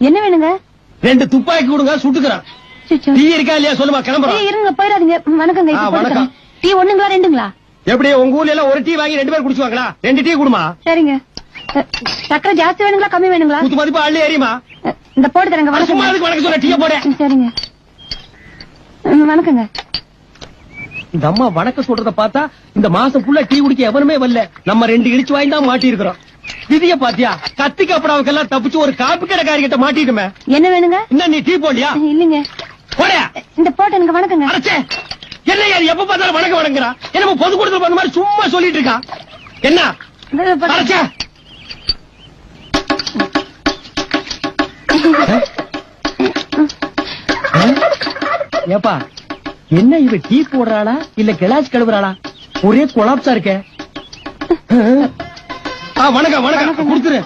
என்ன வேணுங்க? 2 துப்பாக்கி கொடுங்க, சுட்டுக்கிறேன். டீ இருக்கா இல்லையா சொல்லுமா, கிளம்புறோம். இருங்க, போயிடாதீங்க. வணக்கங்க. வணக்கம். டீ 1ங்களா 2ங்களா? எப்படி உங்க ஊர்ல எல்லாம் ஒரு டீ வாங்கி 2 பேர் குடிச்சுவாங்களா? 2 டீ குடுமா. சரிங்க. சக்கரை ஜாஸ்தி வேணுங்களா கம்மி வேணுங்களா? குத்து மதிப்பா அள்ளி ஏறியுமா. இந்த போட்டு தரங்க. வணக்கம். வணக்கம் சொல்ல டீ போட. சரிங்க. வணக்கங்க. இந்த அம்மா வணக்கம் சொல்றத பார்த்தா இந்த மாசம் ஃபுல்லா டீ குடிக்க எவனுமே வரல. நம்ம 2 இடிச்சு வாங்கி தான் மாட்டி இருக்கிறோம். விதிய பாத்தியா, கத்திக்கு அப்புறம் தப்பிச்சு ஒரு காப்பி கடைக்காரி கிட்ட மாட்டிட்டுமே. என்ன வேணுங்க? என்ன நீ டீ போடலையா? இல்லீங்க. போடா. இந்த போட்டு எனக்கு வணக்கங்க. அடச்சே, என்ன யார் எப்ப பார்த்தாலும் வணக்கம் வணங்குறா? என்ன பொதுக்கூட்டத்துல பண்ண மாதிரி சும்மா சொல்லிட்டு இருக்கா? என்ன அடச்சே? ஏப்பா, என்ன இவ டீ போடுறாளா இல்ல கிளாஸ் கழுவுறாளா? ஒரே கொலாப்ஸா இருக்க. வணக்கம் வணக்கம் கொடுத்துரு.